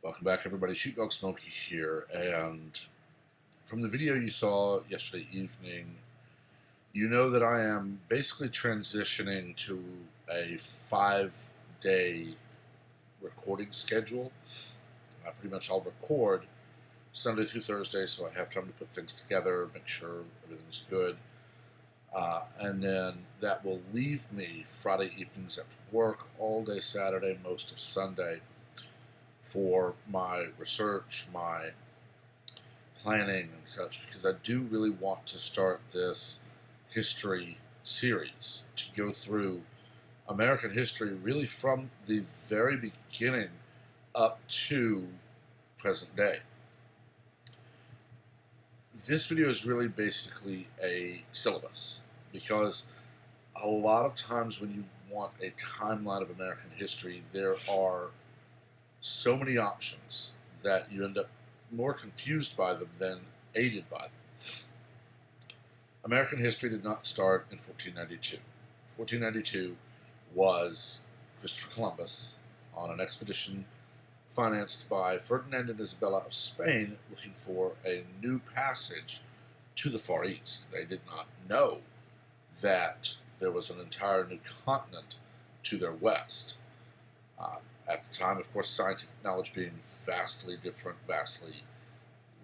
Welcome back, everybody. Sheepdog Smokey here, and from the video you saw yesterday evening, you know that I am basically transitioning to a 5-day recording schedule. Pretty much I'll record Sunday through Thursday, so I have time to put things together, make sure everything's good, and then that will leave me Friday evenings after work, all day Saturday, most of Sunday, for my research, my planning and such, because I do really want to start this history series to go through American history really from the very beginning up to present day. This video is really basically a syllabus, because a lot of times when you want a timeline of American history, there are so many options that you end up more confused by them than aided by them. American history did not start in 1492. 1492 was Christopher Columbus on an expedition financed by Ferdinand and Isabella of Spain, looking for a new passage to the Far East. They did not know that there was an entire new continent to their west. At the time, of course, scientific knowledge being vastly different, vastly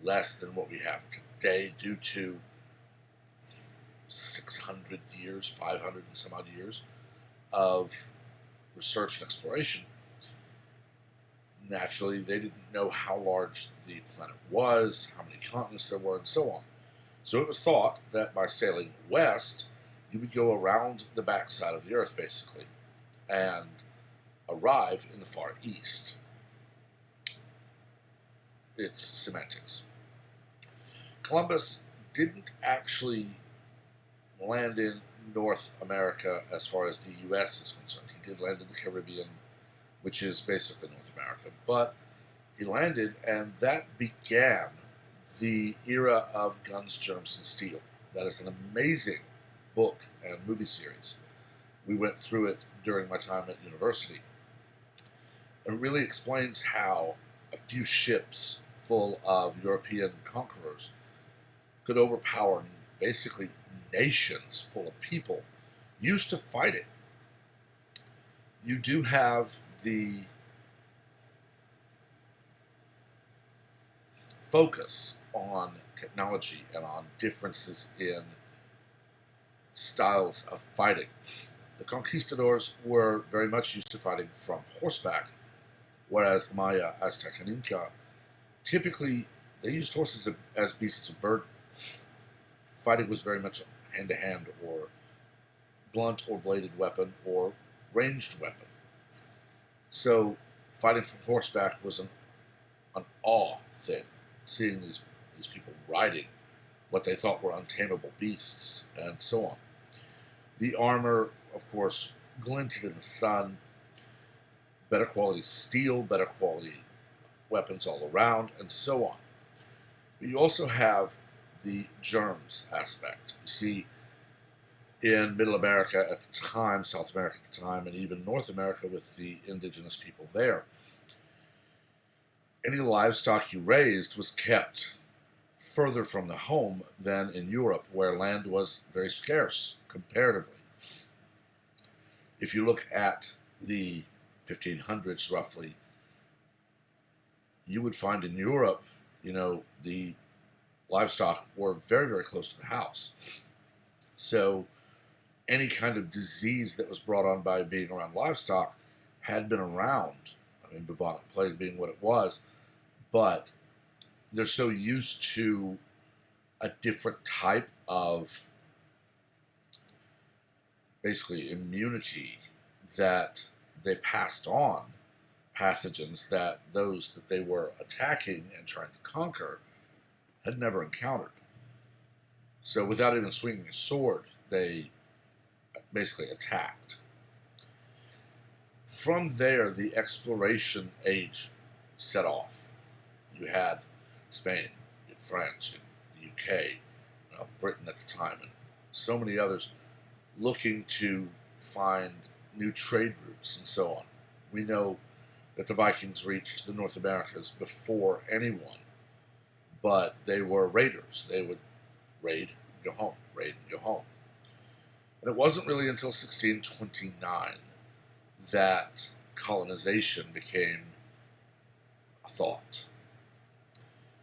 less than what we have today due to 600 years, 500 and some odd years of research and exploration. Naturally, they didn't know how large the planet was, how many continents there were, and so on. So it was thought that by sailing west, you would go around the backside of the Earth, basically, and arrive in the Far East. It's semantics. Columbus didn't actually land in North America as far as the U.S. is concerned. He did land in the Caribbean, which is basically North America, but he landed, and that began the era of Guns, Germs, and Steel. That is an amazing book and movie series. We went through it during my time at university. It really explains how a few ships full of European conquerors could overpower basically nations full of people used to fight it. You do have the focus on technology and on differences in styles of fighting. The conquistadors were very much used to fighting from horseback, whereas the Maya, Aztec, and Inca, typically they used horses as beasts of burden. Fighting was very much hand-to-hand or blunt or bladed weapon or ranged weapon. So fighting from horseback was an awe thing, seeing these people riding what they thought were untamable beasts and so on. The armor, of course, glinted in the sun. Better quality steel, better quality weapons all around, and so on. But you also have the germs aspect. You see, in Middle America at the time, South America at the time, and even North America with the indigenous people there, any livestock you raised was kept further from the home than in Europe, where land was very scarce comparatively. If you look at the 1500s roughly, you would find in Europe, the livestock were very, very close to the house. So any kind of disease that was brought on by being around livestock had been around. I mean, bubonic plague being what it was, but they're so used to a different type of basically immunity that they passed on pathogens that those that they were attacking and trying to conquer had never encountered. So without even swinging a sword, they basically attacked. From there, the exploration age set off. You had Spain, you had France, you had the UK, Britain at the time, and so many others looking to find new trade routes and so on. We know that the Vikings reached the North Americas before anyone, but they were raiders. They would raid, go home, raid, and go home. And it wasn't really until 1629 that colonization became a thought.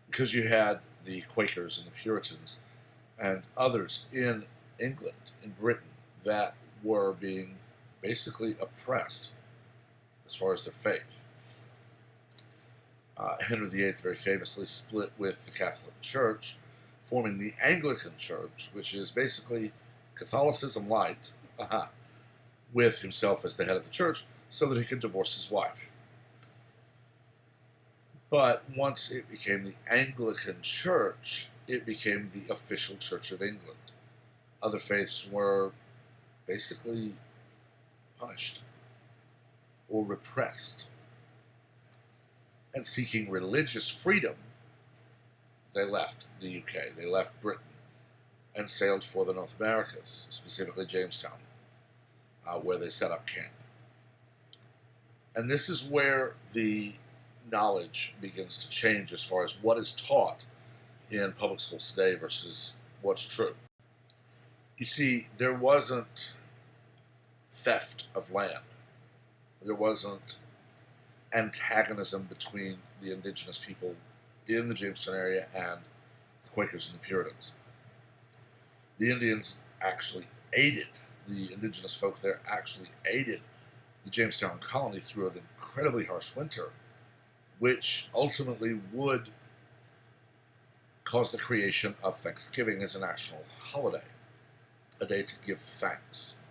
Because you had the Quakers and the Puritans and others in England, in Britain, that were being basically oppressed as far as their faith. Henry VIII very famously split with the Catholic Church, forming the Anglican Church, which is basically Catholicism light, with himself as the head of the church, so that he could divorce his wife. But once it became the Anglican Church, it became the official Church of England. Other faiths were basically punished or repressed. And seeking religious freedom, they left the UK, they left Britain, and sailed for the North Americas, specifically Jamestown, where they set up camp. And this is where the knowledge begins to change as far as what is taught in public schools today versus what's true. You see, there wasn't theft of land. There wasn't antagonism between the indigenous people in the Jamestown area and the Quakers and the Puritans. The Indians actually aided, the indigenous folk there actually aided the Jamestown colony through an incredibly harsh winter, which ultimately would cause the creation of Thanksgiving as a national holiday, a day to give thanks.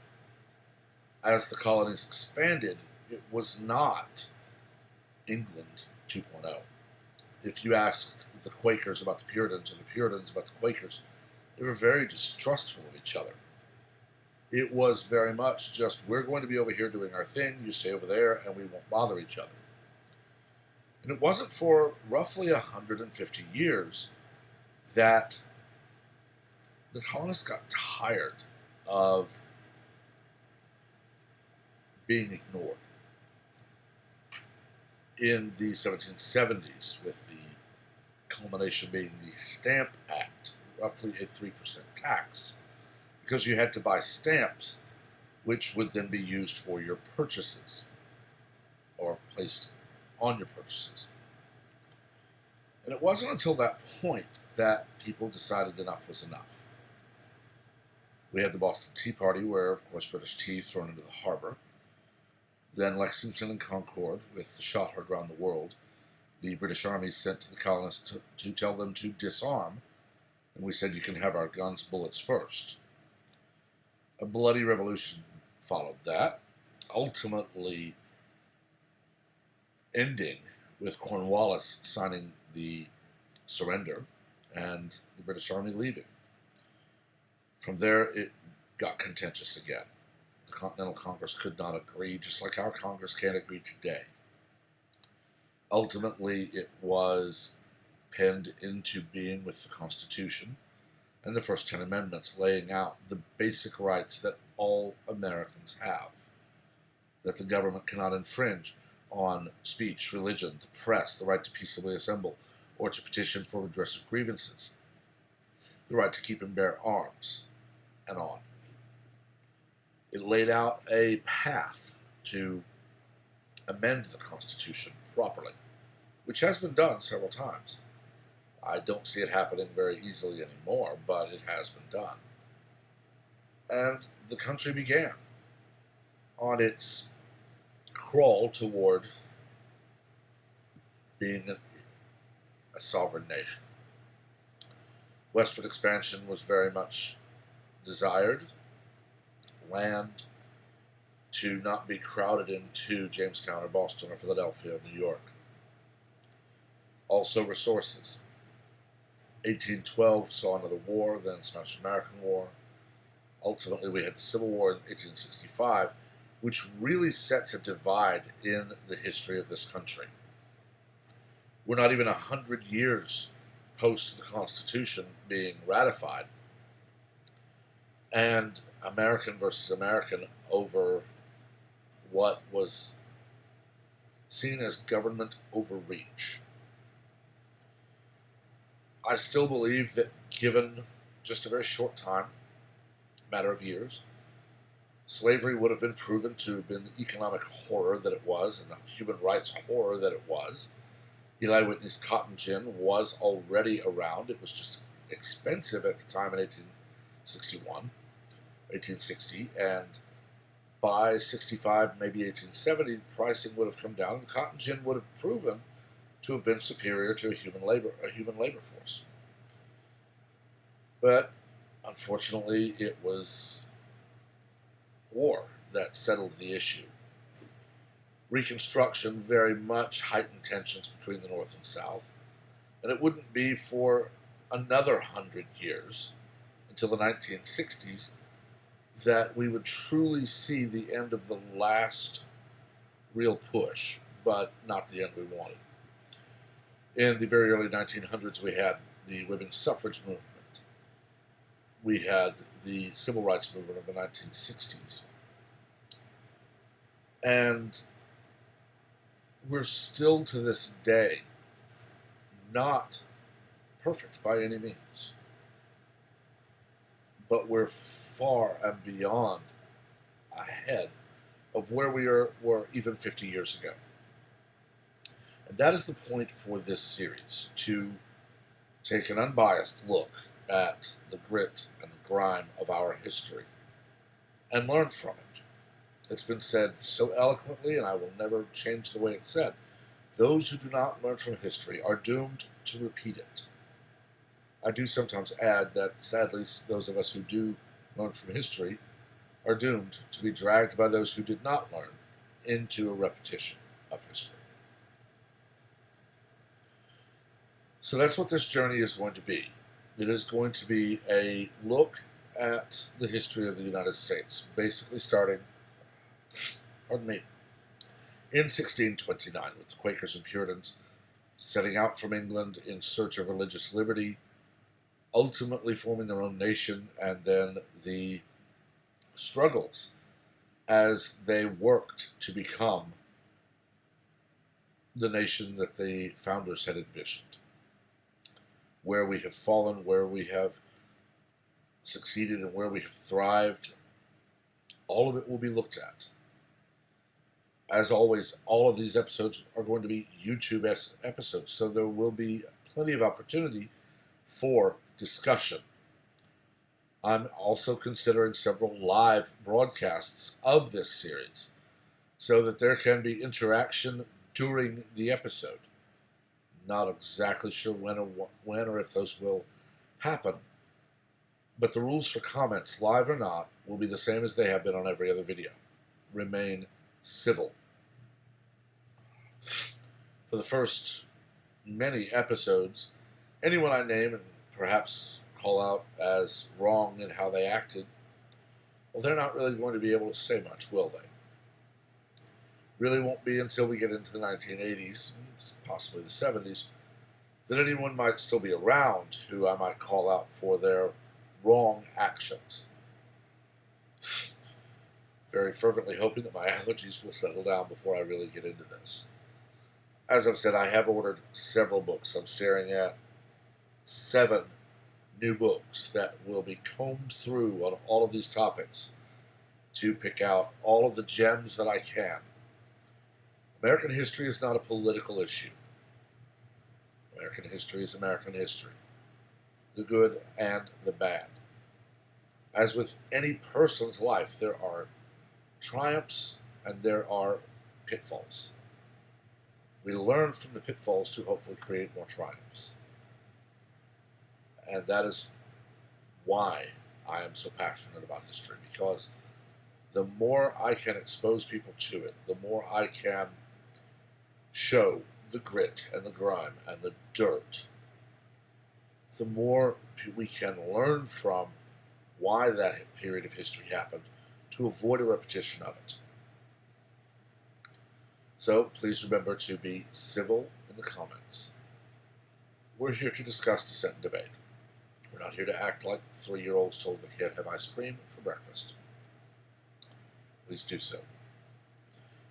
As the colonies expanded, it was not England 2.0. If you asked the Quakers about the Puritans or the Puritans about the Quakers, they were very distrustful of each other. It was very much just, we're going to be over here doing our thing, you stay over there, and we won't bother each other. And it wasn't for roughly 150 years that the colonists got tired of being ignored. In the 1770s, with the culmination being the Stamp Act, roughly a 3% tax, because you had to buy stamps, which would then be used for your purchases, or placed on your purchases. And it wasn't until that point that people decided enough was enough. We had the Boston Tea Party, where, of course, British tea thrown into the harbor. Then Lexington and Concord, with the shot heard around the world. The British Army sent to the colonists to tell them to disarm, and we said, you can have our guns, bullets first. A bloody revolution followed that, ultimately ending with Cornwallis signing the surrender and the British Army leaving. From there, it got contentious again. The Continental Congress could not agree, just like our Congress can't agree today. Ultimately, it was penned into being with the Constitution and the first 10 amendments, laying out the basic rights that all Americans have, that the government cannot infringe on speech, religion, the press, the right to peaceably assemble, or to petition for redress of grievances, the right to keep and bear arms, and on. It laid out a path to amend the Constitution properly, which has been done several times. I don't see it happening very easily anymore, but it has been done. And the country began on its crawl toward being a sovereign nation. Westward expansion was very much desired. Land to not be crowded into Jamestown or Boston or Philadelphia or New York. Also resources. 1812 saw another war, then Spanish-American War. Ultimately, we had the Civil War in 1865, which really sets a divide in the history of this country. We're not even 100 years post the Constitution being ratified, and American versus American over what was seen as government overreach. I still believe that given just a very short time, matter of years, slavery would have been proven to have been the economic horror that it was and the human rights horror that it was. Eli Whitney's cotton gin was already around. It was just expensive at the time in 1860, and by 65, maybe 1870, the pricing would have come down, and the cotton gin would have proven to have been superior to a human labor force. But unfortunately, it was war that settled the issue. Reconstruction very much heightened tensions between the North and South, and it wouldn't be for another 100 years, until the 1960s, that we would truly see the end of the last real push, but not the end we wanted. In the very early 1900s, we had the women's suffrage movement. We had the civil rights movement of the 1960s. And we're still to this day not perfect by any means. But we're far and beyond ahead of where we were even 50 years ago. And that is the point for this series, to take an unbiased look at the grit and the grime of our history and learn from it. It's been said so eloquently, and I will never change the way it's said. Those who do not learn from history are doomed to repeat it. I do sometimes add that, sadly, those of us who do learn from history are doomed to be dragged by those who did not learn into a repetition of history. So that's what this journey is going to be. It is going to be a look at the history of the United States, basically starting, in 1629 with the Quakers and Puritans setting out from England in search of religious liberty, ultimately forming their own nation, and then the struggles as they worked to become the nation that the founders had envisioned. Where we have fallen, where we have succeeded, and where we have thrived, all of it will be looked at. As always, all of these episodes are going to be YouTube episodes, so there will be plenty of opportunity for discussion. I'm also considering several live broadcasts of this series so that there can be interaction during the episode. Not exactly sure when or if those will happen, but the rules for comments, live or not, will be the same as they have been on every other video. Remain civil. For the first many episodes, anyone I name and perhaps call out as wrong in how they acted, well, they're not really going to be able to say much, will they? Really won't be until we get into the 1980s, possibly the 70s, that anyone might still be around who I might call out for their wrong actions. Very fervently hoping that my allergies will settle down before I really get into this. As I've said, I have ordered several books. I'm staring at 7 new books that will be combed through on all of these topics to pick out all of the gems that I can. American history is not a political issue. American history is American history. The good and the bad. As with any person's life, there are triumphs and there are pitfalls. We learn from the pitfalls to hopefully create more triumphs. And that is why I am so passionate about history, because the more I can expose people to it, the more I can show the grit and the grime and the dirt, the more we can learn from why that period of history happened to avoid a repetition of it. So please remember to be civil in the comments. We're here to discuss, dissent, and debate. We're not here to act like 3-year-olds told they can't have ice cream for breakfast. Please do so.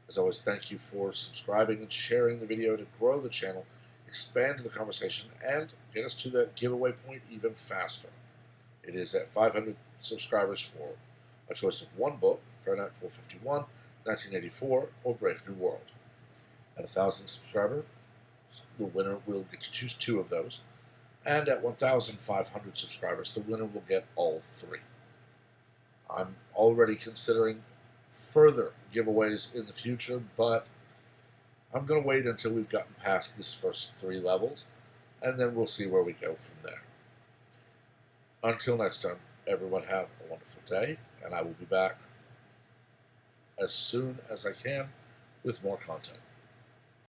As always, thank you for subscribing and sharing the video to grow the channel, expand the conversation, and get us to that giveaway point even faster. It is at 500 subscribers for a choice of one book, Fahrenheit 451, 1984, or Brave New World. At 1,000 subscribers, the winner will get to choose two of those. And at 1,500 subscribers, the winner will get all three. I'm already considering further giveaways in the future, but I'm going to wait until we've gotten past these first three levels, and then we'll see where we go from there. Until next time, everyone have a wonderful day, and I will be back as soon as I can with more content.